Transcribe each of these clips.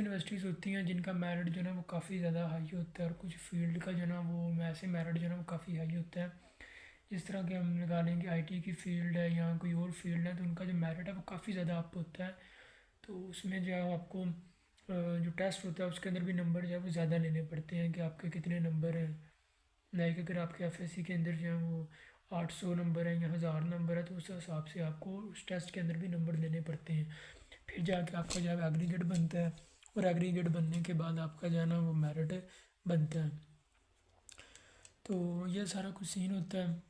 Universities होती हैं जिनका मेरिट जो है ना वो काफ़ी ज़्यादा हाई होता है, और कुछ फील्ड का जो है ना वो वैसे मेरिट जो है ना वो काफ़ी हाई होता है। जिस तरह के हम लगा लेंगे आईटी की फील्ड है या कोई और फील्ड है, तो उनका जो मेरिट है वो काफ़ी ज़्यादा अप होता है। तो उसमें जो है आपको जो टेस्ट होता है उसके अंदर भी नंबर जो है वो ज़्यादा लेने पड़ते हैं कि आपके कितने नंबर हैं। लाइक अगर आपके एफएससी के अंदर जो है वो 800 नंबर है या 1000 नंबर है, तो उस हिसाब से आपको उस टेस्ट के अंदर भी नंबर देने पड़ते हैं। फिर जाके आपका जो है एग्रीगेट बनता है, और एग्रीगेट बनने के बाद आपका जो है ना वो मेरिट बनता है। तो ये सारा कुछ सीन होता है।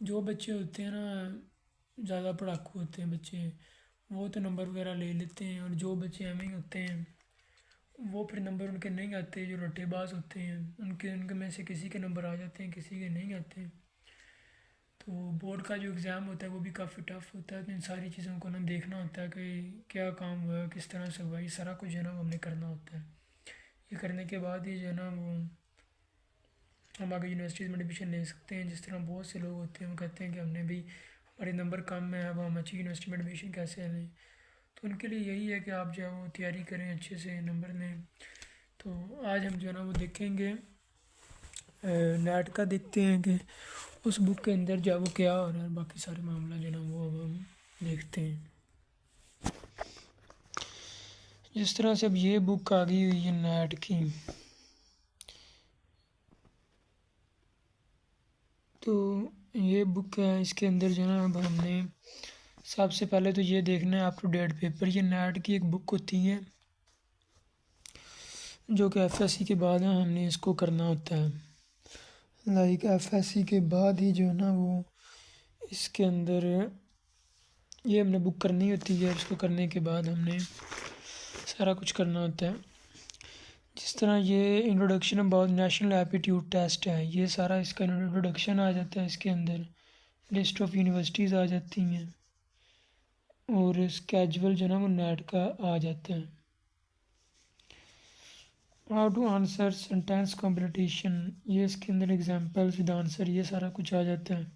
जो बच्चे होते हैं ना ज़्यादा पढ़ाकू होते हैं बच्चे, वो तो नंबर वगैरह ले लेते हैं, और जो बच्चे एम ही होते हैं वो फिर नंबर उनके नहीं आते। जो रट्टेबाज होते हैं उनके उनके में से किसी के नंबर आ जाते हैं, किसी के नहीं आते। तो बोर्ड का जो एग्ज़ाम होता है वो भी काफ़ी टफ होता है। तो इन सारी चीज़ों को ना देखना होता है कि क्या काम हुआ, किस तरह से हुआ, ये सारा कुछ जो है ना वो हमने करना होता है। ये करने के बाद ही जो है ना वो हम आगे यूनिवर्सिटीज़ में एडमिशन ले सकते हैं। जिस तरह बहुत से लोग होते हैं वो कहते हैं कि हमने भी हमारे नंबर कम है, अब हम अच्छी यूनिवर्सिटी में एडमिशन कैसे लें। तो उनके लिए यही है कि आप जो है वो तैयारी करें, अच्छे से नंबर लें। तो आज हम जो है ना वो देखेंगे नेट का, देखते हैं कि उस बुक के अंदर जो है वो क्या हो रहा है, बाकी सारे मामला जो है ना वो अब हम देखते हैं। जिस तरह से अब ये बुक आ गई हुई है नेट की, तो ये बुक है, इसके अंदर जो है ना अब हमने सबसे पहले तो ये देखना है अप टू डेट पेपर। ये नेट की एक बुक होती है जो कि एफएससी के बाद ना हमने इसको करना होता है। लाइक एफएससी के बाद ही जो है ना वो इसके अंदर ये हमने बुक करनी होती है। इसको करने के बाद हमने सारा कुछ करना होता है। जिस तरह ये introduction about national aptitude test है, ये सारा इसका इंट्रोडक्शन आ जाता है। इसके अंदर लिस्ट ऑफ यूनिवर्सिटीज़ आ जाती हैं, और स्केजुअल जो है ना वो नेट का आ जाता है। How to answer sentence competition, ये इसके अंदर एग्जांपल्स विद आंसर, ये सारा कुछ आ जाता है।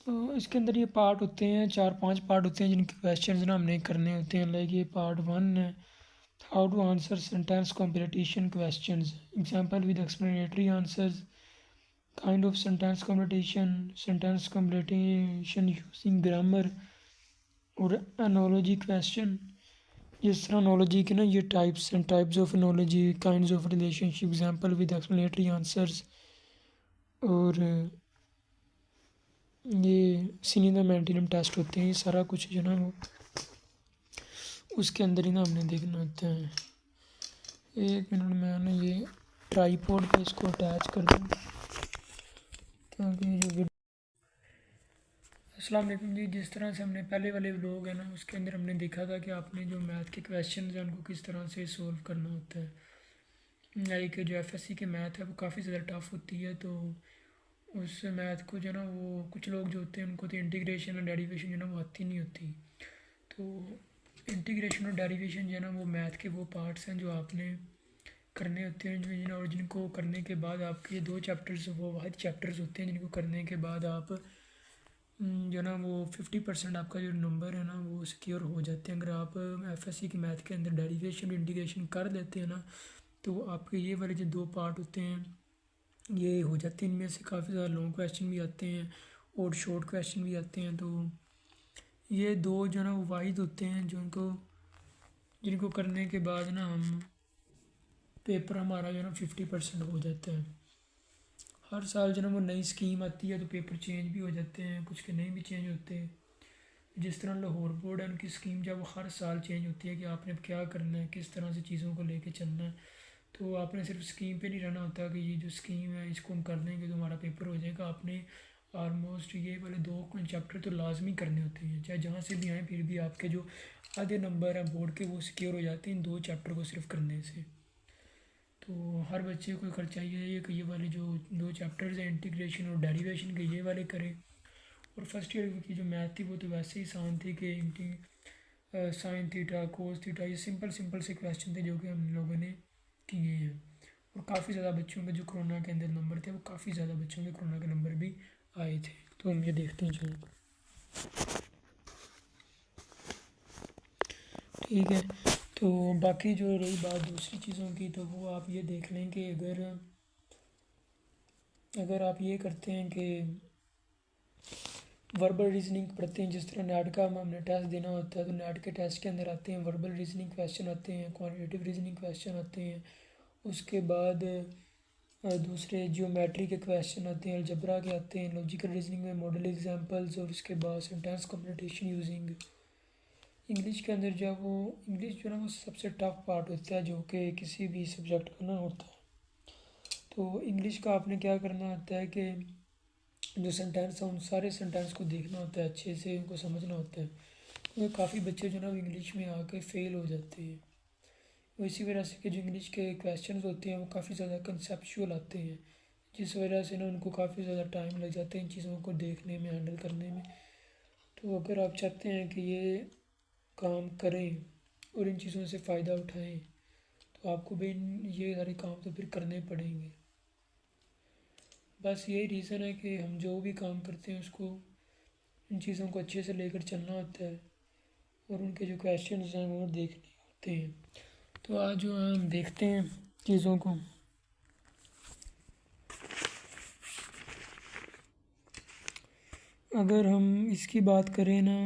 तो इसके अंदर ये पार्ट होते हैं, 4-5 पार्ट होते हैं जिनके क्वेश्चंस ना हमने करने होते हैं। लाइक ये पार्ट 1 है, how to answer sentence competition questions, example with explanatory answers, kind of sentence competition, sentence competition using grammar, और एनोलॉजी क्वेश्चन। जिस तरह नॉलेजी के ना ये types and types of analogy, kinds of relationship, example with explanatory answers, और ये synonym antonym test होते हैं। ये सारा कुछ जो ना वो उसके अंदर ही ना हमने देखना होता है। एक मिनट में ना ये ट्राईपॉड पे इसको अटैच कर दूँ ताकि जो अस्सलाम वालेकुम जी। जिस तरह से हमने पहले वाले व्लॉग है ना उसके अंदर हमने देखा था कि आपने जो मैथ के क्वेश्चन हैं उनको किस तरह से सोल्व करना होता है। लाइक जो एफएससी के मैथ है वो काफ़ी ज़्यादा टफ होती है। तो उस मैथ को जो ना वो कुछ लोग जो होते हैं उनको तो इंटीग्रेशन और डेरिवेशन जो ना वो आती नहीं होती। तो इंटीग्रेशन और डेरिवेशन जो है ना वो मैथ के वो पार्ट्स हैं जो आपने करने होते हैं, जो और जिनको करने के बाद आपके 2 चैप्टर्स वो वाहिद चैप्टर्स होते हैं जिनको करने के बाद आप जो ना वो 50% आपका जो नंबर है ना वो सिक्योर हो जाते हैं। अगर आप एफएससी की मैथ के अंदर डेरिवेशन इंटीग्रेशन कर देते हैं ना, तो आपके ये वाले जो 2 पार्ट होते हैं ये हो जाते हैं। इनमें से काफ़ी ज़्यादा लॉन्ग क्वेश्चन भी आते हैं और शॉर्ट क्वेश्चन भी आते हैं। तो ये 2 जो ना वो वाहिद होते हैं जिनको करने के बाद ना हम पेपर हमारा जो ना 50% हो जाता है। हर साल जो ना वो नई स्कीम आती है तो पेपर चेंज भी हो जाते हैं, कुछ के नहीं भी चेंज होते। जिस तरह लाहौर बोर्ड है उनकी स्कीम जब वो हर साल चेंज होती है कि आपने अब क्या करना है, किस तरह से चीज़ों को लेके चलना है। तो आपने सिर्फ स्कीम पे नहीं रहना होता कि ये जो स्कीम है इसको हम कर लेंगे तो हमारा पेपर हो जाएगा। आपने ऑलमोस्ट ये वाले 2 चैप्टर तो लाजमी करने होते हैं, चाहे जहाँ से भी आएँ। फिर भी आपके जो आधे नंबर हैं बोर्ड के वो सिक्योर हो जाते हैं इन 2 चैप्टर को सिर्फ करने से। तो हर बच्चे को कर चाहिए कि ये वाले जो 2 चैप्टर्स हैं इंटीग्रेशन और डेरिवेशन के ये वाले करें। और फर्स्ट ईयर की जो मैथ थी वो तो वैसे ही आसान थी कि साइन थीटा कोस थीटा, ये सिंपल सिंपल से क्वेश्चन थे जो कि हम लोगों ने किए हैं। और काफ़ी ज़्यादा बच्चों के जो कोरोना के अंदर नंबर थे वो काफ़ी ज़्यादा बच्चों के कोरोना के नंबर भी आए थे। तो हम ये देखते हैं चलो। ठीक है। तो बाकी जो रही बात दूसरी चीज़ों की, तो वो आप ये देख लें कि अगर अगर आप ये करते हैं कि वर्बल रीजनिंग पढ़ते हैं, जिस तरह नेट का हमने टेस्ट देना होता है, तो नेट के टेस्ट के अंदर आते हैं वर्बल रीजनिंग क्वेश्चन आते हैं, क्वांटिटेटिव रीजनिंग क्वेश्चन आते हैं। उसके बाद दूसरे जियोमेट्री के क्वेश्चन आते हैं, अलजबरा के आते हैं, लॉजिकल रीजनिंग में मॉडल एग्जांपल्स, और उसके बाद सेंटेंस कंप्लीटेशन यूजिंग। इंग्लिश के अंदर जब वो इंग्लिश जो है ना वो सबसे टफ पार्ट होता है जो कि किसी भी सब्जेक्ट का ना होता है। तो इंग्लिश का आपने क्या करना होता है कि जो सेंटेंस है उन सारे सेंटेंस को देखना होता है, अच्छे से उनको समझना होता है। क्योंकि काफ़ी बच्चे जो ना वो इंग्लिश में आके फेल हो जाते हैं। वो इसी वजह से कि जो इंग्लिश के क्वेश्चन होते हैं वो काफ़ी ज़्यादा कंसेप्चुअल आते हैं, जिस वजह से ना उनको काफ़ी ज़्यादा टाइम लग जाता है इन चीज़ों को देखने में, हैंडल करने में। तो अगर आप चाहते हैं कि ये काम करें और इन चीज़ों से फ़ायदा उठाएं, तो आपको भी ये सारे काम तो फिर करने पड़ेंगे। बस यही रीज़न है कि हम जो भी काम करते हैं उसको इन चीज़ों को अच्छे से लेकर चलना होता है, और उनके जो क्वेश्चन हैं वो देखने होते हैं। तो आज जो हम देखते हैं चीज़ों को। अगर हम इसकी बात करें ना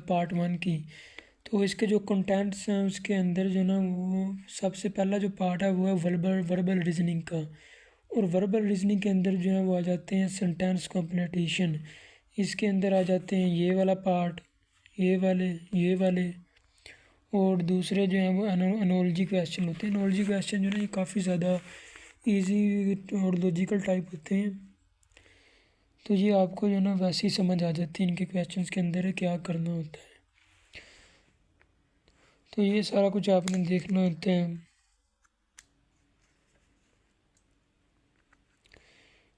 पार्ट 1 की, तो इसके जो कंटेंट्स हैं उसके अंदर जो ना वो सबसे पहला जो पार्ट है वो है वर्बल रीजनिंग का। और वर्बल रीजनिंग के अंदर जो है वो आ जाते हैं सेंटेंस कंप्लीटेशन। इसके अंदर आ जाते हैं ये वाला पार्ट, ये वाले। और दूसरे जो हैं वो एनोलॉजी क्वेश्चन होते हैं। एनोलॉजी क्वेश्चन जो ना ये काफ़ी ज़्यादा इजी और लॉजिकल टाइप होते हैं। तो ये आपको जो ना वैसे ही समझ आ जाती है इनके क्वेश्चंस के अंदर क्या करना होता है। तो ये सारा कुछ आपने देखना होता है।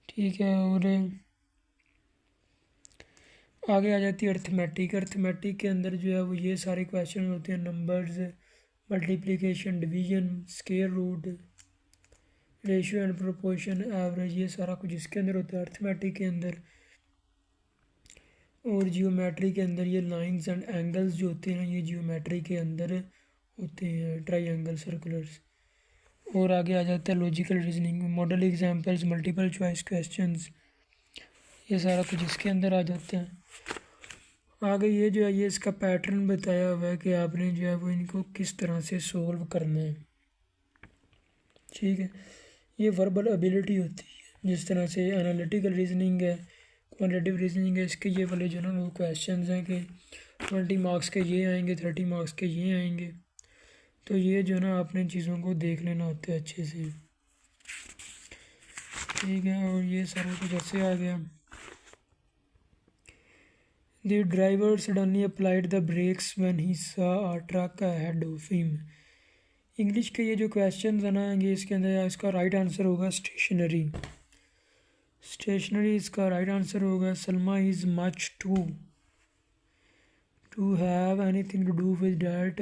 ठीक है। और आगे आ जाती है अर्थमेटिक। अर्थमेटिक के अंदर जो है वो ये सारे क्वेश्चन होते हैं, numbers, multiplication, division, square root, ratio and proportion, average, ये सारा कुछ इसके अंदर होता है अर्थमेटिक के अंदर। और जियोमेट्री के अंदर ये लाइंस एंड एंगल्स जो होते हैं ये जियोमेट्री के अंदर होते हैं, ट्राइंगल, सर्कुलर्स। और आगे आ जाता है logical reasoning, model examples, multiple choice questions, ये सारा कुछ इसके अंदर आ जाता है। आगे ये जो है ये इसका पैटर्न बताया हुआ है कि आपने जो है वो इनको किस तरह से सोल्व करना है। ठीक है। ये वर्बल एबिलिटी होती है, जिस तरह से एनालिटिकल रीजनिंग है, क्वांटिटेटिव रीजनिंग है, इसके ये वाले जो ना वो क्वेश्चंस हैं कि 20 मार्क्स के ये आएंगे, 30 मार्क्स के ये आएंगे। तो ये जो ना आपने चीज़ों को देख लेना होता है अच्छे से। ठीक है। और ये सारा कुछ ऐसे आ गया। The driver suddenly applied the brakes when he saw a truck ahead of him. English के ये जो क्वेश्चन है ना ये इसके अंदर इसका राइट आंसर होगा स्टेशनरी। स्टेशनरी इसका राइट आंसर होगा। Salma is much to have anything to do with that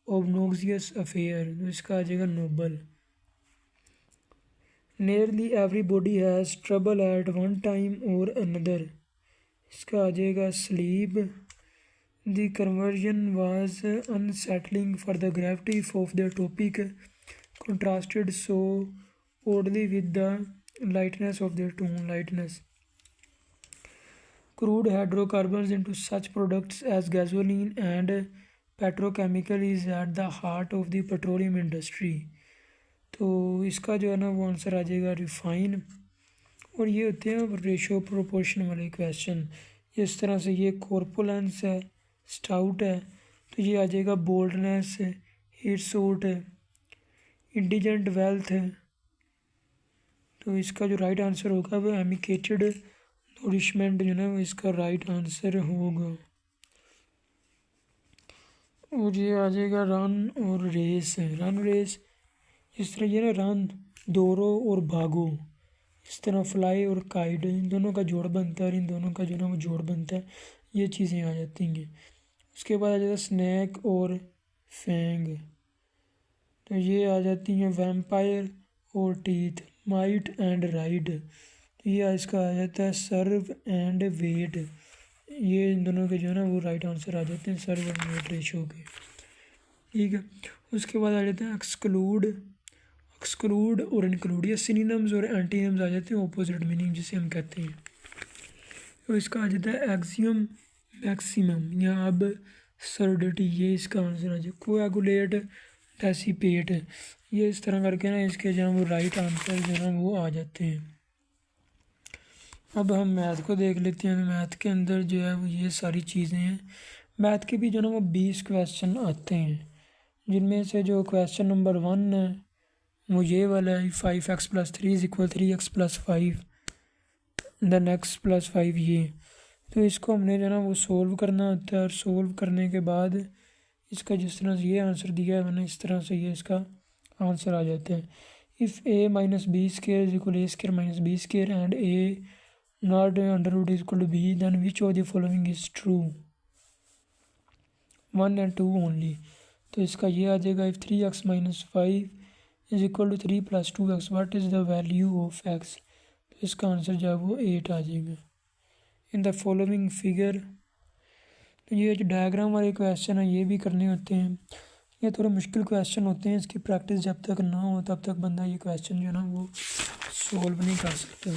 obnoxious affair, तो इसका आ जाएगा noble. Nearly everybody has trouble at one time or another, इसका आ जाएगा sleep. The conversion was unsettling for the gravity of the topic contrasted so oddly with the lightness of their tone. Lightness. Crude hydrocarbons into such products as gasoline and petrochemical is at the heart of the petroleum industry. तो इसका जो है ना वो answer आ जाएगा refine. और ये होते हैं रेशो प्रोपोर्शन वाले क्वेश्चन। इस तरह से ये कॉर्पुलेंस है, स्टाउट है, तो ये आ जाएगा बोल्डनेस है, हीट सूट है, इंडिजेंट वेल्थ है। तो इसका जो राइट आंसर होगा वो एमिकेटेड नोरिशमेंट जो ना वो इसका राइट आंसर होगा। और ये आ जाएगा रन और रेस है। रन रेस इस तरह ये ना रन दौड़ो और भागो, इस तरह फ्लाई और काइट इन दोनों का जोड़ बनता है, और इन दोनों का जो ना वो जोड़ बनता है, ये चीज़ें आ जाती हैं। उसके बाद आ जाता है स्नैक और फैंग, तो ये आ जाती हैं वैम्पायर और टीथ, माइट एंड राइड, तो ये इसका आ जाता है सर्व एंड वेट। ये इन दोनों के जो है ना वो राइट आंसर आ जाते हैं सर्व और नोट रेशो के। ठीक है, उसके बाद आ जाते हैं एक्सक्लूड, एक्सक्लूड और इंक्लूड। ये सिनोनिम्स और एंटीनिम्स आ जाते हैं, ऑपोजिट मीनिंग जिसे हम कहते हैं। तो इसका आ जाता है एक्सियम मैक्सिमम या अब सर्डिटी, ये इसका आंसर आ जाए। कोएगुलेट, डेसिपेट, ये इस तरह करके ना इसके जो है वो राइट आंसर जो है वो आ जाते हैं। अब हम मैथ को देख लेते हैं। मैथ के अंदर जो है वो ये सारी चीज़ें हैं। मैथ के भी जो है ना वो 20 क्वेश्चन आते हैं, जिनमें से जो क्वेश्चन नंबर 1 है वो ये वाला है, 5x+3 = 3x+5 देन x+5 ये। तो इसको हमने जो है ना वो सोल्व करना होता है, और सोल्व करने के बाद इसका जिस तरह से ये आंसर दिया है मैंने, इस तरह से ये इसका आंसर आ जाता है। If a - b² = a² - b² and a not √ b, then which of the following is true? 1 and 2 only। तो इसका ये आ जाएगा, if 3x - 5 = 3 + 2x, what is the value of x? तो इसका आंसर जो है वो 8 आ जाएगा। इन द फॉलोइंग फिगर, तो ये जो डायग्राम वाले क्वेश्चन है ये भी करने होते हैं। ये थोड़े मुश्किल क्वेश्चन होते हैं, इसकी प्रैक्टिस जब तक ना हो तब तक बंदा ये क्वेश्चन जो है ना वो सॉल्व नहीं कर सकता।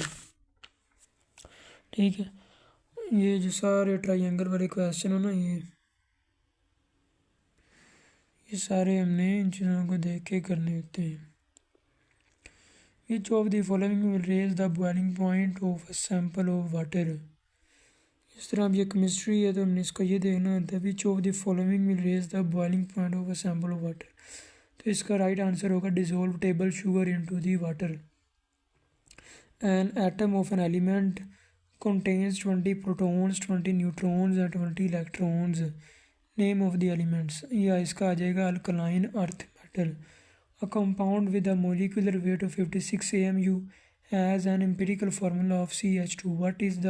ठीक है, ये जो सारे ट्रायंगल वाले क्वेश्चन हो ना, ये सारे हमने इन चीज़ों को देख के करने होते हैं। Which of the following will raise the boiling point of a sample of water? इस तरह अब ये केमिस्ट्री है तो हमने इसको ये देखना होता है, which of the following will raise the boiling point of a sample of water? तो इसका राइट आंसर होगा dissolve table sugar into the water। An atom of an element contains 20 protons, 20 neutrons and 20 electrons। Name of the elements, या इसका आ जाएगा alkaline earth metal. A compound with a molecular weight of 56 AMU has an empirical formula of CH2। What is the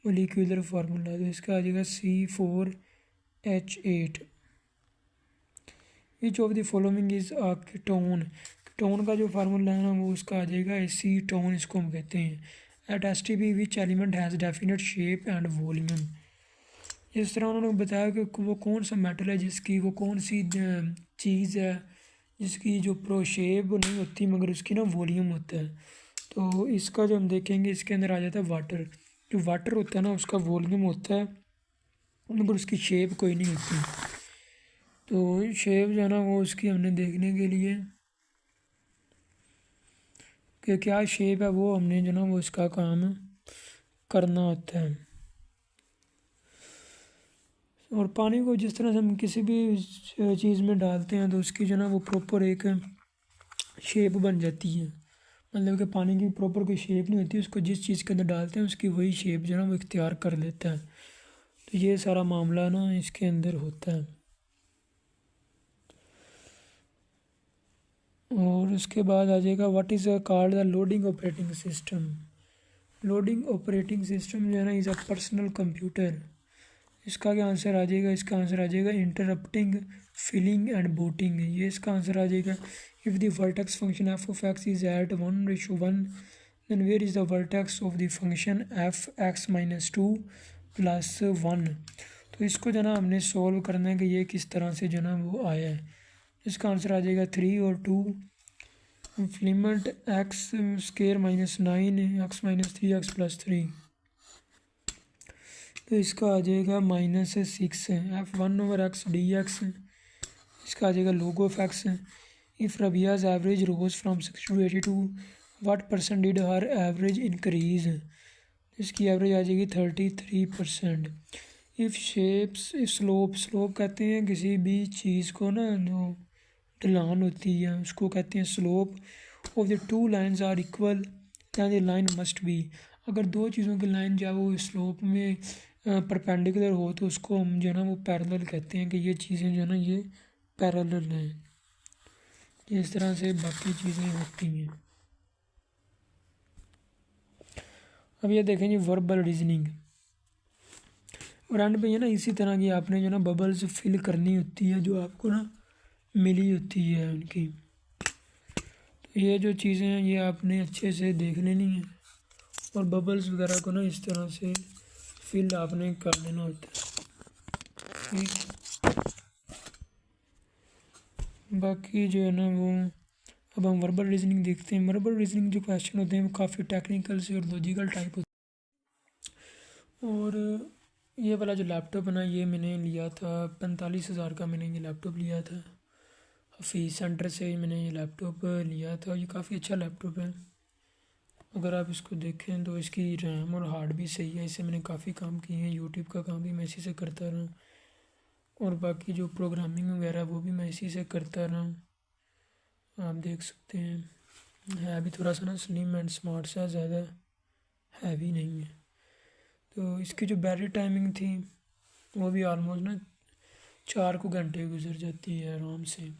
molecular formula? तो इसका आ जाएगा C4H8। Which of the following is a ketone? Ketone का जो formula है ना वो उसका आ जाएगा एसीटोन, इसको हम कहते हैं। At STP which element has definite shape and volume? इस तरह उन्होंने बताया कि वो कौन सा मेटल है जिसकी वो कौन सी चीज़ है जिसकी जो शेप नहीं होती मगर उसकी ना वॉल्यूम होता है। तो इसका जो हम देखेंगे इसके अंदर आ जाता है वाटर। जो वाटर होता है ना उसका वॉल्यूम होता है मगर उसकी शेप कोई नहीं होती। तो शेप जो है ना वो उसकी हमने देखने के लिए कि क्या शेप है वो हमने जो ना वो इसका काम करना होता है। और पानी को जिस तरह से हम किसी भी चीज़ में डालते हैं तो उसकी जो ना वो प्रॉपर एक शेप बन जाती है। मतलब कि पानी की प्रॉपर कोई शेप नहीं होती, उसको जिस चीज़ के अंदर डालते हैं उसकी वही शेप जो है ना वो इख्तियार कर लेता है। तो ये सारा मामला ना इसके अंदर होता है। और उसके बाद आ जाएगा what is called the loading operating system? Loading operating system जो है ना इज़ अ पर्सनल कंप्यूटर। इसका क्या आंसर आ जाएगा? इसका आंसर आ जाएगा इंटरप्टिंग, फिलिंग एंड बूटिंग। ये इसका आंसर आ जाएगा। If the vertex function f of x is at 1:1 then where is the vertex of the function f(x - 2 + 1)। तो इसको जो ना हमने सॉल्व करना है कि ये किस तरह से जो ना वो आया है। इसका आंसर आ जाएगा 3 और 2 इम्प्लीमेंट x² - 9 x - 3x + 3। तो इसका आ जाएगा -6 f(1/x dx)। इसका आ जाएगा log of x। If Rabia's average rose from 60 to 82 what % did her average increase? इसकी एवरेज आ जाएगी 33%। इफ़ शेप्स, इफ स्लोप कहते हैं किसी भी चीज़ को ना जो ढलान होती है उसको कहते हैं slope. Of the two lines are equal than the line must be. अगर दो चीज़ों की लाइन जो है वो स्लोप में परपेंडिकुलर हो तो उसको हम जो है ना वो पैरेलल कहते हैं कि ये चीज़ें जो है ना ये पैरेलल हैं। इस तरह से बाकी चीज़ें होती हैं। अब ये देखें जी वर्बल रीजनिंग, और एंड पे ये ना इसी तरह की आपने जो ना बबल्स फिल करनी होती है जो आपको ना मिली होती है उनकी। तो ये जो चीज़ें हैं ये आपने अच्छे से देख लेनी है और बबल्स वगैरह को ना इस तरह से फिल आपने कर लेना होता है। ठीक, बाकी जो है ना वो, अब हम वर्बल रीजनिंग देखते हैं। वर्बल रीजनिंग जो क्वेश्चन होते हैं वो काफ़ी टेक्निकल से और लॉजिकल टाइप होते हैं। और ये वाला जो लैपटॉप है ना, ये मैंने लिया था 45,000 का, मैंने ये लैपटॉप लिया था हफीज़ सेंटर से। मैंने ये लैपटॉप लिया था, ये काफ़ी अच्छा लैपटॉप है। अगर आप इसको देखें तो इसकी रैम और हार्ड भी सही है। इससे मैंने काफ़ी काम किए हैं, यूट्यूब का काम भी मैं इसी से करता रहा, और बाकी जो प्रोग्रामिंग वगैरह वो भी मैं इसी से करता रहा। आप देख सकते हैं, है भी थोड़ा सा ना स्लिम एंड स्मार्ट सा, ज़्यादा हैवी नहीं है। तो इसकी जो बैटरी टाइमिंग थी वो भी ऑलमोस्ट ना 4 को घंटे गुजर जाती है आराम से।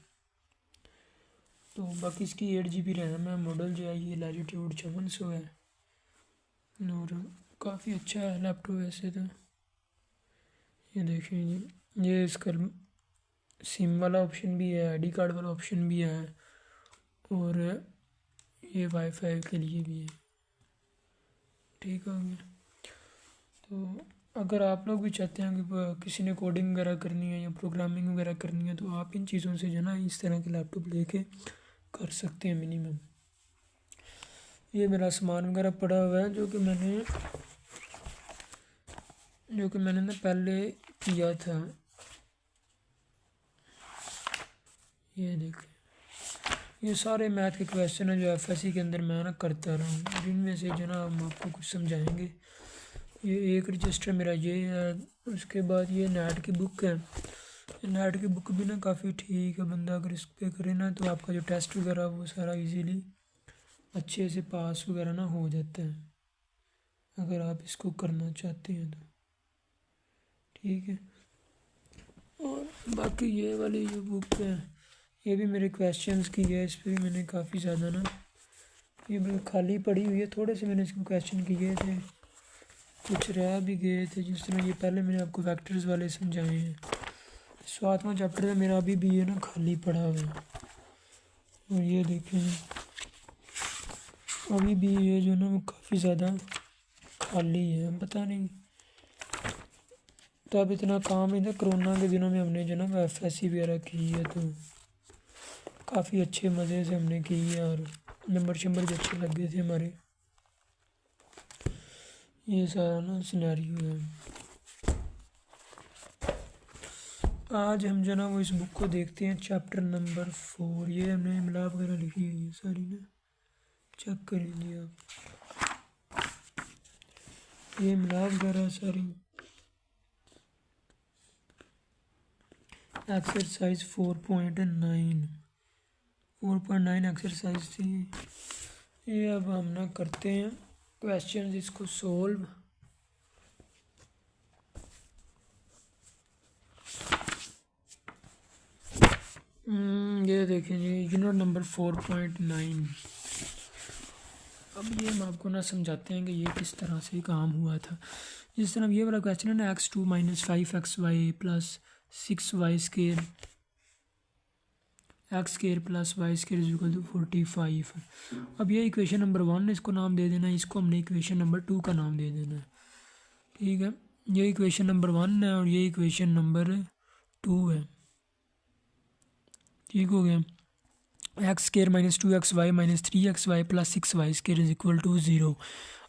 तो बाकी इसकी 8 GB रैम है। मॉडल जो है ये लैटिट्यूड 5400 है, और काफ़ी अच्छा है लैपटॉप वैसे तो। ये देखें ये इसका सिम वाला ऑप्शन भी है, आईडी कार्ड वाला ऑप्शन भी है, और ये वाईफाई के लिए भी है। ठीक हो गया। तो अगर आप लोग भी चाहते हैं कि किसी ने कोडिंग वगैरह करनी है या प्रोग्रामिंग वगैरह करनी है, तो आप इन चीज़ों से जो है ना इस तरह के लैपटॉप लेके कर सकते हैं मिनिमम। ये मेरा सामान वगैरह पड़ा हुआ है जो कि मैंने ना पहले किया था। ये देखें, ये सारे मैथ के क्वेश्चन हैं जो एफएससी के अंदर मैं ना करता रहा हूँ, जिनमें से जो ना हम आपको कुछ समझाएंगे। ये एक रजिस्टर मेरा ये है। उसके बाद ये नेट की बुक है। नेट की बुक भी ना काफ़ी ठीक है, बंदा अगर इस पर करे ना तो आपका जो टेस्ट वगैरह वो सारा इजीली अच्छे से पास वगैरह ना हो जाता है, अगर आप इसको करना चाहते हैं तो। ठीक है, और बाकी ये वाली जो बुक है ये भी मेरे क्वेश्चंस की है। इस पर भी मैंने काफ़ी ज़्यादा ना, ये बिल्कुल खाली पड़ी हुई है, थोड़े से मैंने इसको क्वेश्चन किए थे, कुछ रह भी गए थे। जिस तरह ये पहले मैंने आपको वेक्टर्स वाले समझाए हैं। 7वां चैप्टर है मेरा, अभी भी ये ना खाली पड़ा हुआ है। और ये देखें, अभी भी ये जो ना वो काफ़ी ज़्यादा खाली है, पता नहीं। तो अब इतना काम नहीं था, कोरोना के दिनों में हमने जो ना एफएससी वगैरह की है, तो काफ़ी अच्छे मज़े से हमने की है, और नंबर शंबर भी अच्छे लग गए थे हमारे। ये सारा ना सिनेरियो है। आज हम जो ना वो इस बुक को देखते हैं, चैप्टर नंबर 4। ये हमने इमला वगैरह लिखी है ये सारी ना, चेक करेंगे आप। ये इमला वगैरह सारी एक्सरसाइज 4.9 एक्सरसाइज थी ये। अब हम ना करते हैं क्वेश्चन इसको सोल्व। ये देखें जी, यूनिट नंबर 4.9। अब ये हम आपको ना समझाते हैं कि ये किस तरह से काम हुआ था। जिस तरह ये वाला क्वेश्चन है ना, x2 - 5xy + 6y² x² + y² = 45। अब ये इक्वेशन नंबर 1 इसको नाम दे देना है, इसको हमने इक्वेशन नंबर 2 का नाम दे देना है। ठीक है, ये इक्वेशन नंबर 1 है और ये इक्वेशन नंबर 2 है। ठीक हो गया। x² - 2xy - 3xy + 6y² = 0।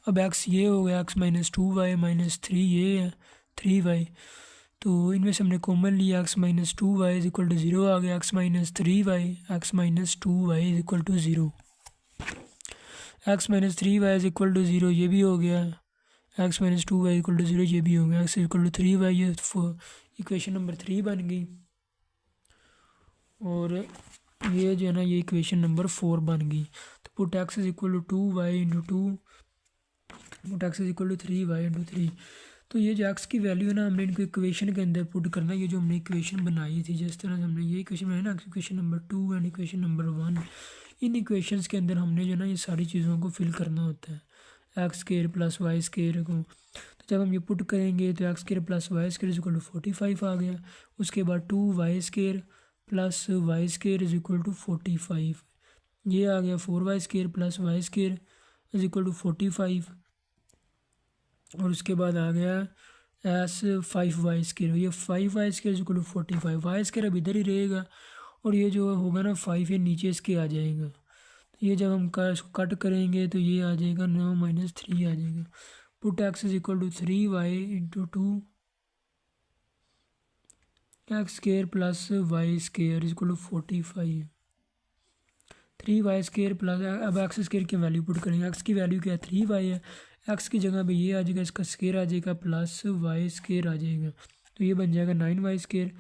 अब x ये हो गया, x - 2y - 3 ये है 3y, तो इनमें से हमने कॉमन लिया, x - 2y = 0 आ गया। x - 3y x - 2y = 0। x - 3y = 0 ये भी हो गया। x - 2y = 0 ये भी हो गया। x = 3y, ये इक्वेशन नंबर 3 बन गई। और ये जो है ना ये इक्वेशन नंबर 4 बन गई। तो put x = 2y × 2, put x = 3y × 3। तो ये जो x की वैल्यू है ना, हमने इनको इक्वेशन के अंदर पुट करना है। ये जो हमने इक्वेशन बनाई थी, जिस तरह से हमने ये इक्वेशन बनाई ना, equation number 2 and equation number 1, in equations के अंदर हमने जो ना ये सारी चीज़ों को फिल करना होता है, x² + y² को। तो जब हम ये पुट करेंगे तो x² + y² = 45 आ गया। उसके बाद 2y² + y² = 45, ये आ गया। 4y² + y² = 45। और उसके बाद आ गया एस 5 y स्क्र, ये 5 y square is equal to 45, y square अब इधर ही रहेगा और ये जो होगा ना 5 ये नीचे इसके आ जाएगा। तो ये जब हम इसको कट करेंगे तो ये आ जाएगा 9 - 3 आ जाएगा। Put x is equal to 3y into 2 x square plus y square is equal to 45। 3y square plus, अब एक्स स्क्र की वैल्यू पुट करेंगे, एक्स की वैल्यू क्या है 3y है, एक्स की जगह पे ये आ जाएगा, इसका स्क्र आ जाएगा प्लस वाई स्क्र आ जाएगा। तो ये बन जाएगा 9y square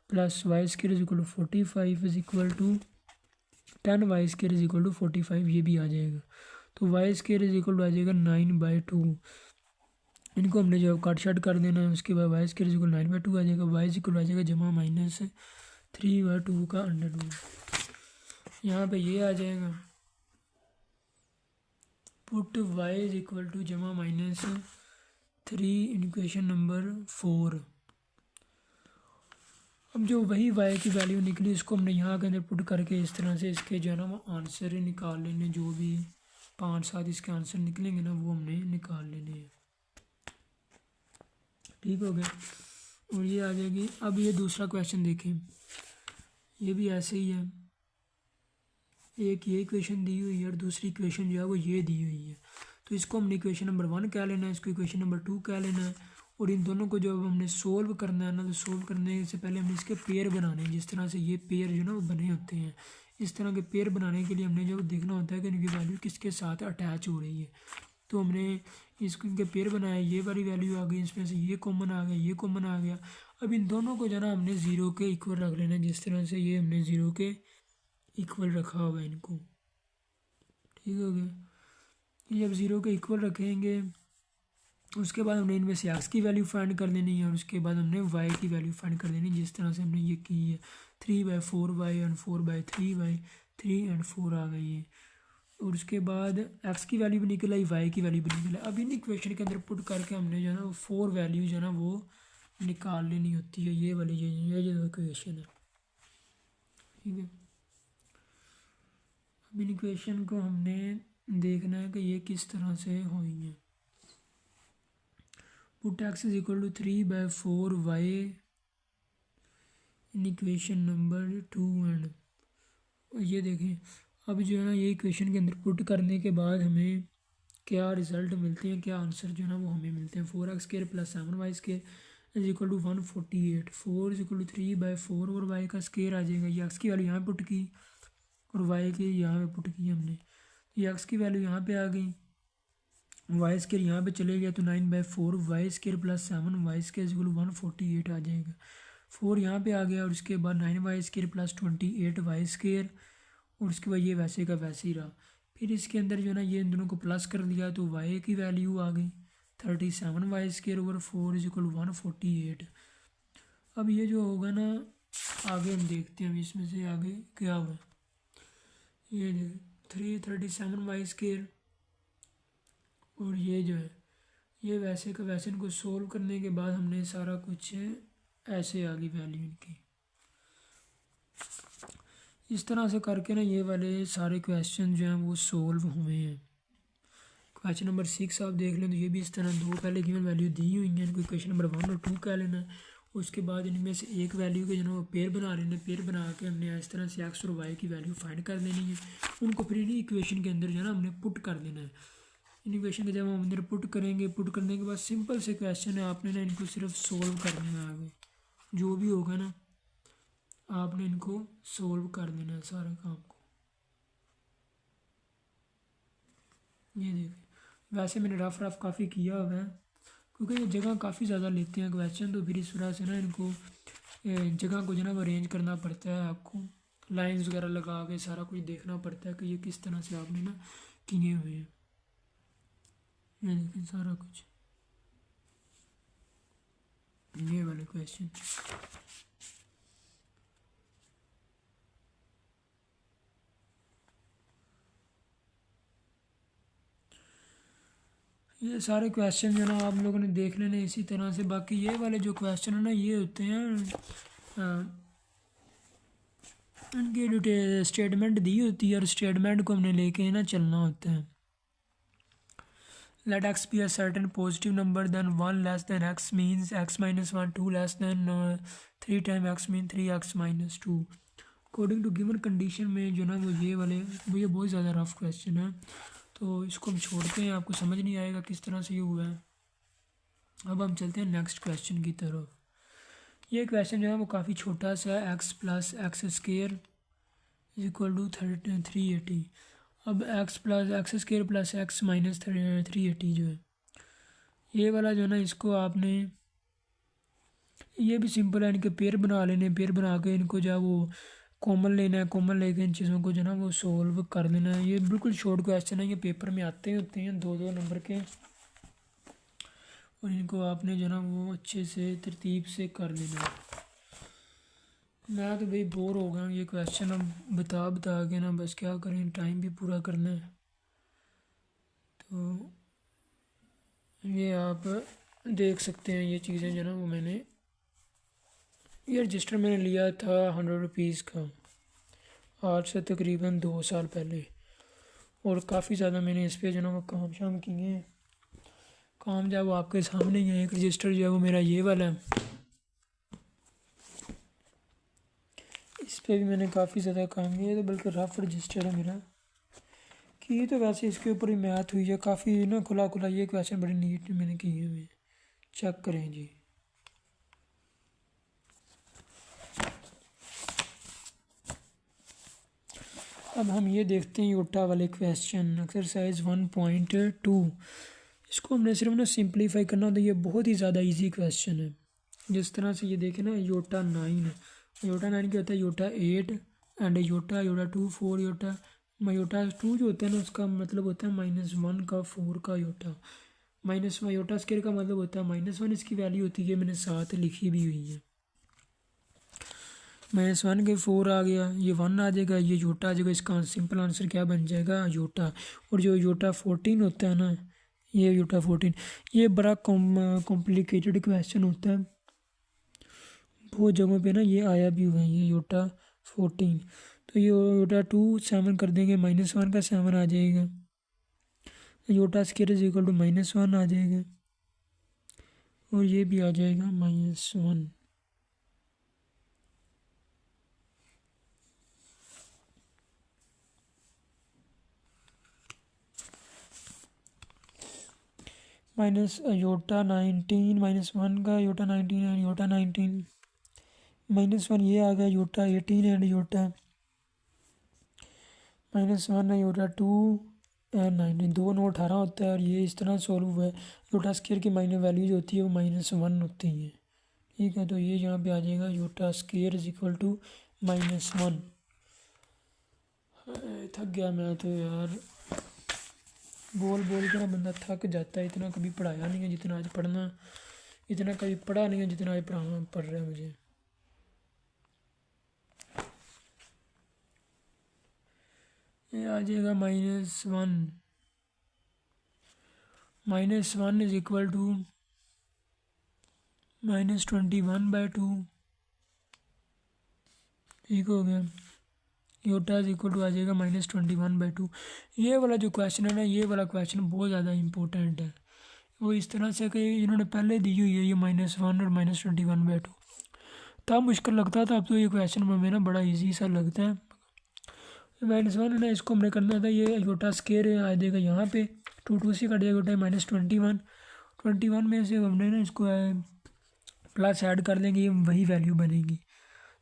plus y square is equal to 45 is equal to 10y square is equal to 45, ये भी आ जाएगा। तो y square is equal to आ जाएगा 9/2। इनको हमने जो कट शट कर देना है, उसके बाद वाई स्क्र इज इक्वल 9/2 आ जाएगा, वाई इज इक्वल आ जाएगा जमा -3/2 का अंडर रूट। यहाँ पे ये आ जाएगा put y is equal to जमा -3 इन इक्वेशन नंबर 4। अब जो वही y की वैल्यू निकली इसको हमने यहाँ के अंदर पुट करके इस तरह से इसके जो है ना वो आंसर ही निकाल लेने, जो भी 5-7 इसके आंसर निकलेंगे ना वो हमने निकाल लेने हैं। ठीक हो गया, और ये आ जाएगी। अब ये दूसरा क्वेश्चन देखें, ये भी ऐसे ही है, एक ये इक्वेशन दी हुई है और दूसरी इक्वेशन जो है वो ये दी हुई है। तो इसको हमने इक्वेशन नंबर 1 कह लेना है, इसको इक्वेशन नंबर 2 कह लेना है, और इन दोनों को जो हमने सोल्व करना है ना, तो सोल्व करने से पहले हमने इसके पेयर बनाने हैं। जिस तरह से ये पेयर जो ना वो बने होते हैं, इस तरह के पेयर बनाने के लिए हमने जो देखना होता है कि इनकी वैल्यू किसके साथ अटैच हो रही है। तो हमने इसको इनके पेयर बनाया, ये वाली वैल्यू आ गई, इसमें से ये कॉमन आ गया, ये कॉमन आ गया। अब इन दोनों को जो ना हमने ज़ीरो के इक्वल रख लेना है, जिस तरह से ये हमने ज़ीरो के इक्वल रखा हुआ है इनको। ठीक हो गया, ये जब ज़ीरो के इक्वल रखेंगे उसके बाद हमने इनमें से एक्स की वैल्यू फाइंड कर लेनी है और उसके बाद हमने वाई की वैल्यू फाइंड कर लेनी है, जिस तरह से हमने ये की है। 3/4y एंड 4/3y, 3 एंड 4 आ गई है। और उसके बाद एक्स की वैल्यू भी निकल आई, वाई की वैल्यू भी निकल आई। अब इन इक्वेशन के अंदर पुट करके हमने जो है ना 4 वैल्यू जो है ना वो निकाल लेनी होती है, ये वाली ये जो इक्वेशन है। ठीक है, अब इन इक्वेशन को हमने देखना है कि ये किस तरह से हुई है। Put x is equal to 3/4y in equation number 2 and ये देखें, अब जो है ना ये इक्वेशन के अंदर पुट करने के बाद हमें क्या रिज़ल्ट मिलते हैं, क्या आंसर जो है ना वो हमें मिलते हैं। 4x² plus 7y² is equal to 148। 4 is equal to 3/4 और y का स्क्वायर आ जाएगा। ये x की वैल्यू यहाँ पुट की और y की यहाँ पे पुट की हमने, ये x की वैल्यू यहाँ पे आ गई, वाई स्क्र यहाँ पे चले गया तो 9/4 y square plus 7y² is equal to 148 आ जाएगा। 4 यहाँ पे आ गया और उसके बाद 9y² प्लस 28y² और उसके बाद ये वैसे का वैसे ही रहा। फिर इसके अंदर जो है ना ये इन दोनों को प्लस कर दिया तो y की वैल्यू आ गई 37y² over 4 is equal to 148। अब ये जो होगा ना आगे हम देखते हैं, इसमें से आगे क्या होगा। ये 337y² और ये जो है ये वैसे का वैसे, इनको सोल्व करने के बाद हमने सारा कुछ ऐसे आ गई वैल्यू इनकी। इस तरह से करके ना ये वाले सारे क्वेश्चन जो हैं वो सोल्व हुए हैं। क्वेश्चन नंबर 6 आप देख लें तो ये भी इस तरह दो पहले गिवन वैल्यू दी हुई हैं, इनको क्वेश्चन नंबर 1 और 2 कह लेना है। उसके बाद इनमें से एक वैल्यू के जो है वो पेयर बना लेना, पेयर बना के हमने इस तरह से एक्स और वाई की वैल्यू फाइंड कर लेनी है। उनको फिर इन्हीं इक्वेशन के अंदर जो है ना हमने पुट कर देना है। इन इक्वेशन के जब हम अंदर पुट करेंगे, पुट करने के बाद सिंपल से क्वेश्चन है, आपने ना इनको सिर्फ सोल्व करना है। आगे जो भी होगा ना आपने इनको सोल्व कर देना है सारे काम को। ये देखिए, वैसे मैंने रफ काफ़ी किया हुआ है क्योंकि ये जगह काफ़ी ज़्यादा लेते हैं क्वेश्चन, तो फिर इस वजह से ना इनको जगह को जो ना अरेंज करना पड़ता है, आपको लाइंस वगैरह लगा के सारा कुछ देखना पड़ता है कि ये किस तरह से आपने ना किए हुए हैं। ये देखिए सारा कुछ ये वाले क्वेश्चन। ये सारे क्वेश्चन जो ना आप लोगों ने देख लेने इसी तरह से। बाकी ये वाले जो क्वेश्चन है ना ये होते हैं इनकी स्टेटमेंट दी होती है और स्टेटमेंट को हमने लेके ना चलना होता है। let x be a certain positive number then 1 less than x means x minus 1, 2 less than 3 times x mean 3x minus 2। According to given condition में जो ना वो ये वाले वो ये बहुत ज़्यादा रफ क्वेश्चन है, तो इसको हम छोड़ते हैं, आपको समझ नहीं आएगा किस तरह से ये हुआ है। अब हम चलते हैं नेक्स्ट क्वेश्चन की तरफ। ये क्वेश्चन जो है वो काफ़ी छोटा सा है, x plus x square is equal to 380। अब x plus x square plus x minus 380 जो है ये वाला जो है ना, इसको आपने ये भी सिंपल है, इनके पेयर बना लेने, पेयर बना के इनको जो है वो कॉमन लेना है, कॉमन लेके इन चीज़ों को जो है ना वो सोल्व कर लेना है। ये बिल्कुल शॉर्ट क्वेश्चन है, ये पेपर में आते ही होते हैं 2-2 नंबर के, और इनको आपने जो है ना वो अच्छे से तरतीब से कर लेना है। मैं तो भाई बोर हो गया ये क्वेश्चन अब बता बता के ना, बस क्या करें, टाइम भी पूरा करना है। तो ये आप देख सकते हैं ये चीज़ें जो ना वो मैंने ये रजिस्टर मैंने लिया था 100 रुपीज़ का, आज से तकरीबन 2 साल पहले, और काफ़ी ज़्यादा मैंने इस पर जो ना वो काम शाम किए हैं। काम जो है वो आपके सामने ही है। एक रजिस्टर जो है वो मेरा ये वाला है, इस पर भी मैंने काफ़ी ज़्यादा काम किया, तो बल्कि रफ रजिस्टर है मेरा कि तो वैसे इसके ऊपर ही मैथ हुई है काफ़ी ना, खुला खुला ये क्वेश्चन बड़ी नीट मैंने किए हुए, चेक करें जी। अब हम ये देखते हैं योटा वाले क्वेश्चन, एक्सरसाइज 1.2। इसको हमने सिर्फ ना सिंप्लीफाई करना होता है, ये बहुत ही ज़्यादा इजी क्वेश्चन है। जिस तरह से ये देखें ना, योटा 9 योटा 9 क्या होता है, iota 8 and iota iota 2 4 iota iota 2 जो होता है ना उसका मतलब होता है -1 का 4 का योटा, -1 योटा स्केयर का मतलब होता है -1, इसकी वैल्यू होती है मैंने साथ लिखी भी हुई है। -1 के 4 आ गया, ये 1 आ जाएगा, ये योटा आ जाएगा, इसका सिंपल आंसर क्या बन जाएगा, योटा। और जो योटा 14 होता है ना, ये योटा 14, ये बड़ा कॉम्प्लिकेटेड क्वेश्चन होता है, बहुत जगहों पे ना ये आया भी हुआ है, ये योटा 14। तो ये योटा 2 7 कर देंगे, -1 का 7 आ जाएगा, iota square is equal to -1 आ जाएगा, और ये भी आ जाएगा -1। माइनस योटा 19 -1 का योटा 19 एंड योटा 19, -1 ये आ गया योटा 18 एंड योटा -1 है योटा 2 एंड 19, 2 9 18 होता है, और ये इस तरह सॉल्व हुआ है। योटा स्केयर की माइनस वैल्यू जो होती है वो -1 होती है, ठीक है। तो ये यहाँ पे आ जाएगा iota square is equal to -1। थक गया मैं तो यार, बोल बोल के ना बंदा थक जाता है, इतना कभी पढ़ाया नहीं है जितना आज पढ़ना, इतना कभी पढ़ा नहीं है जितना आज पढ़ाना पड़ रहा है मुझे। ये आ जाएगा -1, -1 इज इक्वल टू -21/2, ठीक हो गया। योटा इज इक्वल टू आ जाएगा -21/2। ये वाला जो क्वेश्चन है ना, ये वाला क्वेश्चन बहुत ज़्यादा इंपॉर्टेंट है। वो इस तरह से कि इन्होंने पहले दी हुई है ये -1 और -21/2, तब मुश्किल लगता था, अब तो ये क्वेश्चन हमें ना बड़ा इजी सा लगता है। -1 है ना, इसको हमने करना था, ये योटा स्केयर आ जाएगा यहाँ पे, 2 से कट जाएगा, -21, 21 में से हमने ना इसको प्लस ऐड कर लेंगे, ये वही वैल्यू बनेगी।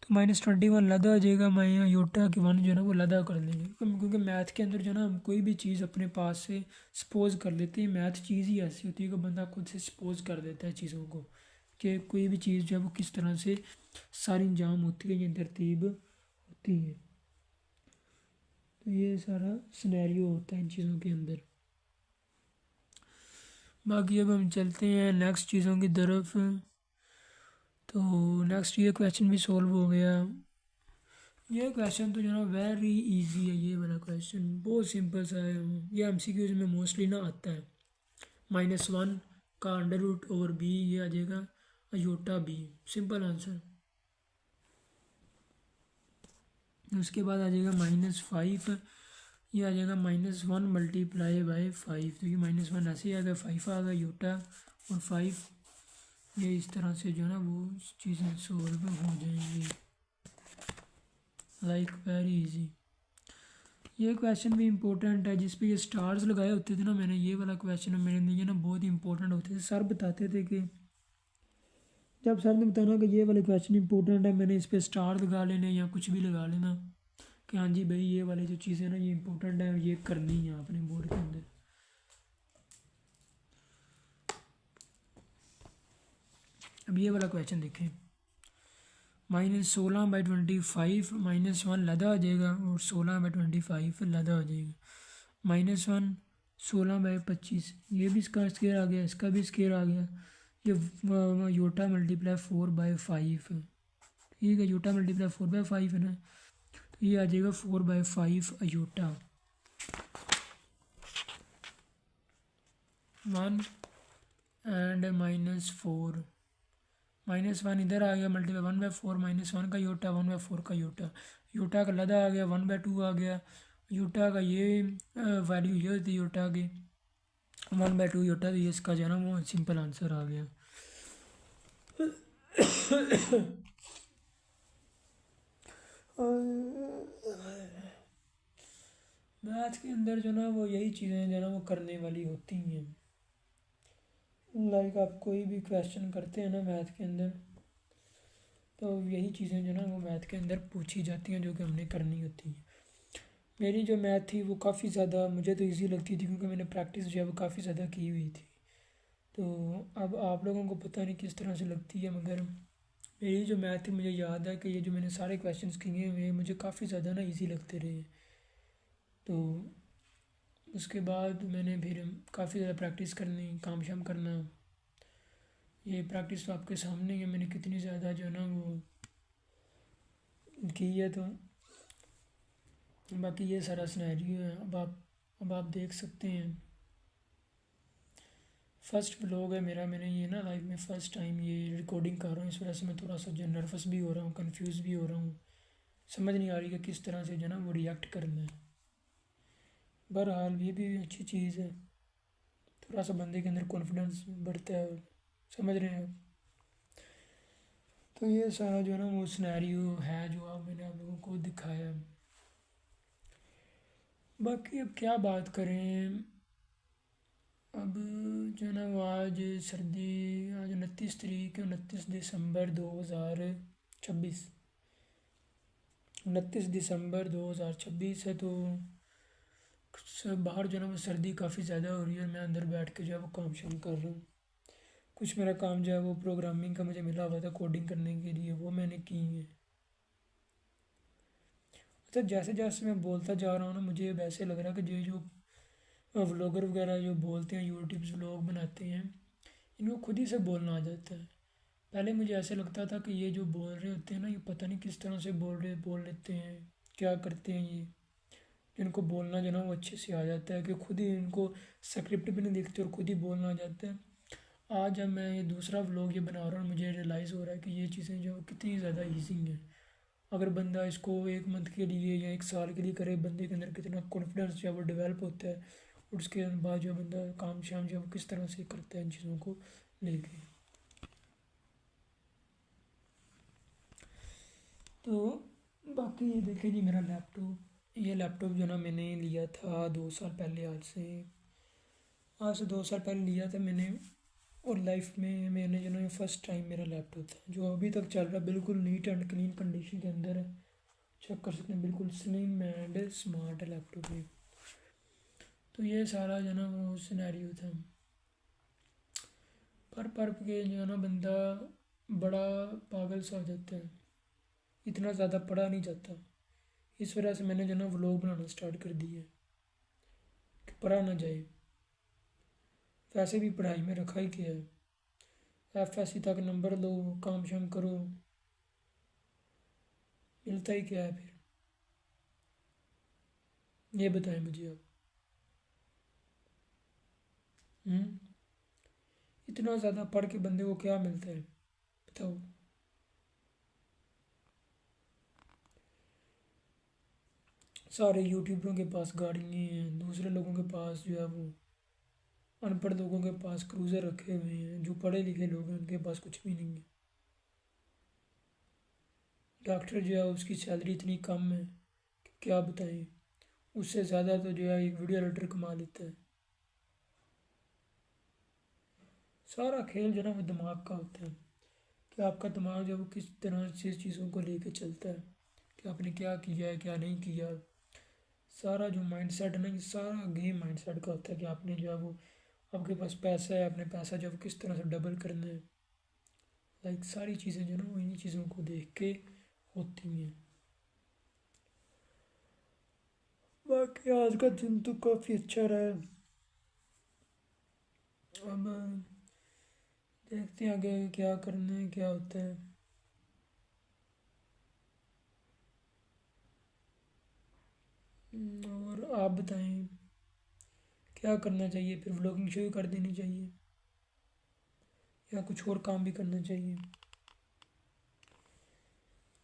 तो -21 लदा हो जाएगा, मैं यहाँ योटा के 1 जो है ना वो लदा कर लेंगे, क्योंकि मैथ के अंदर जो है ना हम कोई भी चीज़ अपने पास से सपोज कर लेते हैं। मैथ चीज़ ही ऐसी होती है कि बंदा खुद से सपोज कर देता है चीज़ों को, कि कोई भी चीज़ जो है वो किस तरह से सारी अंजाम होती है या तरतीब होती है। तो ये सारा सिनेरियो होता है इन चीज़ों के अंदर। बाकी अब हम चलते हैं नेक्स्ट चीज़ों की तरफ। तो नेक्स्ट ये क्वेश्चन भी सॉल्व हो गया। ये क्वेश्चन तो जो ना वेरी इजी है, ये वाला क्वेश्चन बहुत सिंपल सा है, ये एमसीक्यूज में मोस्टली ना आता है। -1 का √b, ये आ जाएगा योटा b, सिंपल आंसर। उसके बाद आ जाएगा -5, ये आ जाएगा -1 मल्टीप्लाई बाई 5, तो ये -1 ऐसे ही आ गया, 5 आ गया योटा और 5। ये इस तरह से जो है ना वो चीज़ें सोल्व हो जाएंगी, लाइक वेरी इजी। ये क्वेश्चन भी इम्पोर्टेंट है, जिस पे ये स्टार्स लगाए होते थे ना, मैंने ये वाला क्वेश्चन मेरे लिए ना बहुत ही इंपॉर्टेंट होते थे। सर बताते थे कि जब सर ने बताना कि ये वाले क्वेश्चन इंपॉर्टेंट है, मैंने इस पर स्टार लगा लेने या कुछ भी लगा लेना कि हाँ जी भाई ये वाली जो चीज़ें ना ये इंपॉर्टेंट है, ये करनी है अपने बोर्ड के अंदर। अब ये वाला क्वेश्चन देखें, -16/25 -1 लदा हो जाएगा और 16/25 लदा हो जाएगा। -1 16/25, ये भी इसका स्केयर आ गया, इसका भी स्केयर आ गया। ये योटा मल्टीप्लाई 4/5, ठीक है, योटा मल्टीप्लाई 4/5 है ना, तो ये आ जाएगा 4/5 अयोटा। 1 एंड -4, -1 इधर आ गया, मल्टीप्लाई 1/4 -1 का योटा, 1/4 का योटा। योटा का लदा आ गया, 1/2 आ गया। योटा का ये वैल्यू ये होती है योटा की, 1/2 योटा, तो ये इसका जो है ना वो सिंपल आंसर आ गया। मैथ के अंदर जो ना वो यही चीज़ें जो ना वो करने वाली होती हैं। लाइक आप कोई भी क्वेश्चन करते हैं ना मैथ के अंदर, तो यही चीज़ें जो ना वो मैथ के अंदर पूछी जाती हैं जो कि हमने करनी होती हैं। मेरी जो मैथ थी वो काफ़ी ज़्यादा मुझे तो इजी लगती थी, क्योंकि मैंने प्रैक्टिस जो है वो काफ़ी ज़्यादा की हुई थी। तो अब आप लोगों को पता नहीं किस तरह से लगती है, मगर मेरी जो मैथ थी मुझे याद है कि ये जो मैंने सारे क्वेश्चंस किए हुए मुझे काफ़ी ज़्यादा ना इजी लगते रहे। तो उसके बाद मैंने फिर काफ़ी ज़्यादा प्रैक्टिस करनी, काम शाम करना। ये प्रैक्टिस तो आपके सामने ही है, मैंने कितनी ज़्यादा जो है ना वो की है। तो बाकी ये सारा सिनेरियो है। अब आप देख सकते हैं, फर्स्ट व्लॉग है मेरा, मैंने ये ना लाइफ में फ़र्स्ट टाइम ये रिकॉर्डिंग कर रहा हूँ, इस वजह से मैं थोड़ा सा जो नर्वस भी हो रहा हूँ, कंफ्यूज भी हो रहा हूँ, समझ नहीं आ रही कि किस तरह से जो ना वो रिएक्ट करना है। बहरहाल ये भी अच्छी चीज़ है, थोड़ा सा बंदे के अंदर कॉन्फिडेंस बढ़ता है, समझ रहे हैं। तो ये सारा जो है ना वो सिनेरियो है जो अब मैंने आप लोगों को दिखाया। बाकी अब क्या बात करें, अब जो है ना वो आज सर्दी, आज 29 तारीख, 29 दिसंबर 2026, 29 दिसंबर 2026 है। तो सब बाहर जो है ना वो सर्दी काफ़ी ज़्यादा हो रही है, मैं अंदर बैठ के जो है वो काम शाम कर रहा हूँ। कुछ मेरा काम जो है वो प्रोग्रामिंग का मुझे मिला हुआ था कोडिंग करने के लिए, वो मैंने की है। अच्छा, जैसे जैसे मैं बोलता जा रहा हूँ ना, मुझे वैसे लग रहा है कि जो व्लॉगर वगैरह जो बोलते हैं, यूट्यूब्स व्लॉग बनाते हैं, इनको खुद ही से बोलना आ जाता है। पहले मुझे ऐसे लगता था कि ये जो बोल रहे होते हैं ना, ये पता नहीं किस तरह से बोल लेते हैं, क्या करते हैं ये, इनको बोलना जो ना वो अच्छे से आ जाता है कि खुद ही इनको स्क्रिप्ट भी नहीं देखते और खुद ही बोलना आ जाता है। आज जब मैं ये दूसरा व्लॉग ये बना रहा हूँ, मुझे रियलाइज़ हो रहा है कि ये चीज़ें जो कितनी ज़्यादा ईजी हैं। अगर बंदा इसको 1 मंथ के लिए या 1 साल के लिए करे, बंदे के अंदर कितना कॉन्फिडेंस जो है वो डेवलप होता है, और उसके बाद जो बंदा काम शाम जो है वो किस तरह से करता है इन चीज़ों को लेके। तो बाकी ये देखें जी, मेरा लैपटॉप, ये लैपटॉप जो ना मैंने लिया था 2 साल पहले, आज से 2 साल पहले लिया था मैंने। और लाइफ में मैंने जो ना फर्स्ट टाइम मेरा लैपटॉप था, जो अभी तक चल रहा है, बिल्कुल नीट एंड क्लीन कंडीशन के अंदर है, चेक कर सकते हैं, बिल्कुल स्लिम एंड स्मार्ट लैपटॉप है। तो ये सारा जो ना वो सिनेरियो था। पर के जो है ना बंदा बड़ा पागल सा हो जाता है, इतना ज़्यादा पढ़ा नहीं जाता। इस वजह से मैंने जो ना व्लॉग बनाना स्टार्ट कर दिया कि पढ़ा ना जाए। वैसे भी पढ़ाई में रखा ही क्या है, FSC तक नंबर लो, काम शाम करो, मिलता ही क्या है फिर, ये बताएं मुझे आप। हम्म, इतना ज़्यादा पढ़ के बंदे को क्या मिलता है बताओ। सारे यूट्यूबरों के पास गाड़ियाँ हैं, दूसरे लोगों के पास जो है वो अनपढ़ लोगों के पास क्रूज़र रखे हुए हैं, जो पढ़े लिखे लोग हैं उनके पास कुछ भी नहीं है। डॉक्टर जो है उसकी सैलरी इतनी कम है कि क्या बताएं, उससे ज़्यादा तो जो है एक वीडियो एडिटर कमा लेता है। सारा खेल जो है ना वो दिमाग का होता है कि आपका दिमाग जो है वो किस तरह से चीज़ों को लेके चलता है, कि आपने क्या किया है क्या नहीं किया। सारा जो माइंडसेट है ना, ये सारा गेम माइंडसेट का होता है कि आपने जो है वो, आपके पास पैसा है, आपने पैसा जो है वो किस तरह से डबल करना है। लाइक सारी चीज़ें जो है ना वो इन्हीं चीज़ों को देख के होती हैं। बाकी आज का दिन तो काफ़ी अच्छा रहा है। अब देखते हैं आगे क्या करना है क्या होता है। और आप बताएं क्या करना चाहिए, फिर व्लॉगिंग शुरू कर देनी चाहिए या कुछ और काम भी करना चाहिए।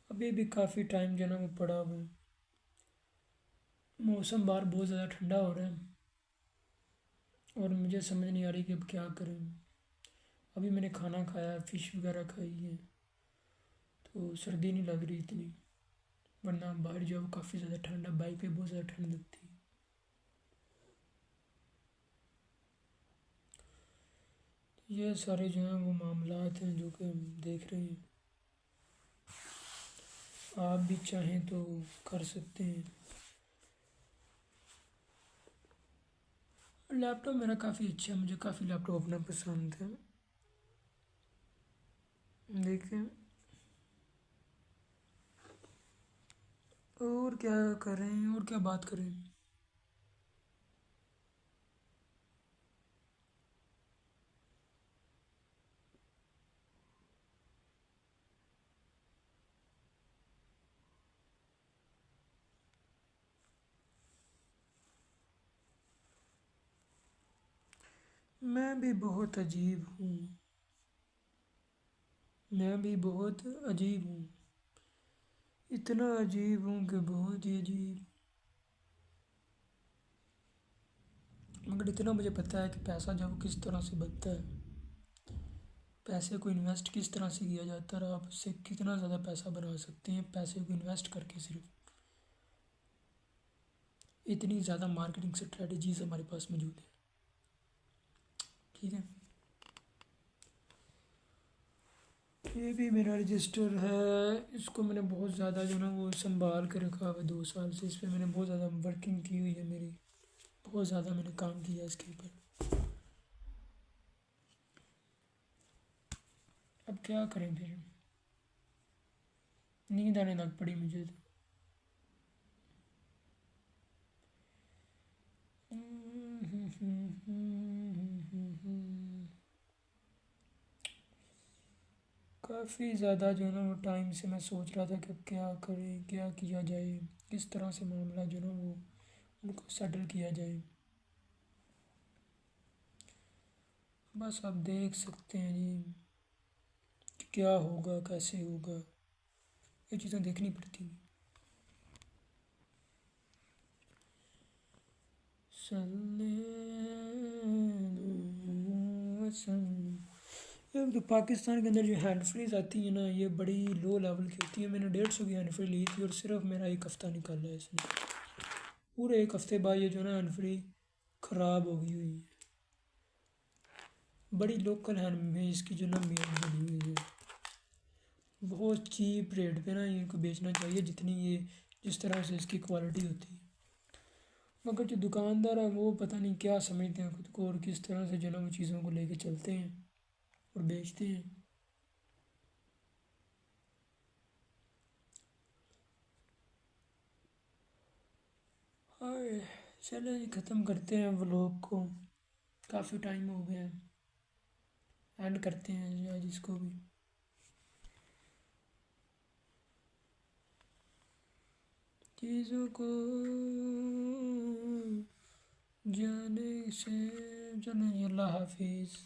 अभी भी काफ़ी टाइम जो है ना वो पड़ा हुआ है। मौसम बाहर बहुत ज़्यादा ठंडा हो रहा है और मुझे समझ नहीं आ रही कि अब क्या करें। अभी मैंने खाना खाया है, फ़िश वगैरह खाई है, तो सर्दी नहीं लग रही इतनी, वरना बाहर जो है वो काफ़ी ज़्यादा ठंड है, बाइक पे बहुत ज़्यादा ठंड लगती है। ये सारे जो हैं वो मामलात हैं जो कि हम देख रहे हैं। आप भी चाहें तो कर सकते हैं। लैपटॉप मेरा काफ़ी अच्छा है, मुझे काफ़ी लैपटॉप अपना पसंद है। देखें और क्या करें और क्या बात करें। मैं भी बहुत अजीब हूँ, मैं भी बहुत अजीब हूँ, इतना अजीब हूँ कि बहुत ही अजीब। मगर इतना मुझे पता है कि पैसा जब किस तरह से बनता है, पैसे को इन्वेस्ट किस तरह से किया जाता है और आप उससे कितना ज़्यादा पैसा बना सकते हैं पैसे को इन्वेस्ट करके। सिर्फ इतनी ज़्यादा मार्केटिंग स्ट्रेटजीज हमारे पास मौजूद है। ठीक है, ये भी मेरा रजिस्टर है, इसको मैंने बहुत ज़्यादा जो ना वो संभाल के रखा हुआ है 2 साल से। इस पर मैंने बहुत ज़्यादा वर्किंग की हुई है मेरी, बहुत ज़्यादा मैंने काम किया इसके ऊपर। अब क्या करें फिर, नींद आने लग पड़ी मुझे तो। काफ़ी ज़्यादा जो है ना वो टाइम से मैं सोच रहा था कि अब क्या करें, क्या किया जाए, किस तरह से मामला जो ना वो उनको सेटल किया जाए। बस आप देख सकते हैं जी कि क्या होगा कैसे होगा, ये चीज़ें देखनी पड़ती हैं। ये तो पाकिस्तान के अंदर जो हैंड फ्रीज आती है ना, ये बड़ी लो लेवल की होती है। मैंने 150 की हैंड फ्री ली थी और सिर्फ मेरा एक हफ़्ता निकाला है इसने। पूरे एक हफ़्ते बाद ये जो ना हैंड फ्री ख़राब हो गई हुई है। बड़ी लोकल हैंड में इसकी जो ना मेल बनी हुई है, बहुत चीप रेट पे ना इनको बेचना चाहिए जितनी ये, जिस तरह से इसकी क्वालिटी होती है। मगर जो दुकानदार है वो पता नहीं क्या समझते हैं खुद को और किस तरह से जो ना वो चीज़ों को लेके चलते हैं और बेचते हैं। हाय, चलो ये ख़त्म करते हैं व्लॉग को, काफ़ी टाइम हो गया है, एंड करते हैं आज इसको भी। चीज़ों को जाने से, चलो जी, अल्लाह हाफिज़।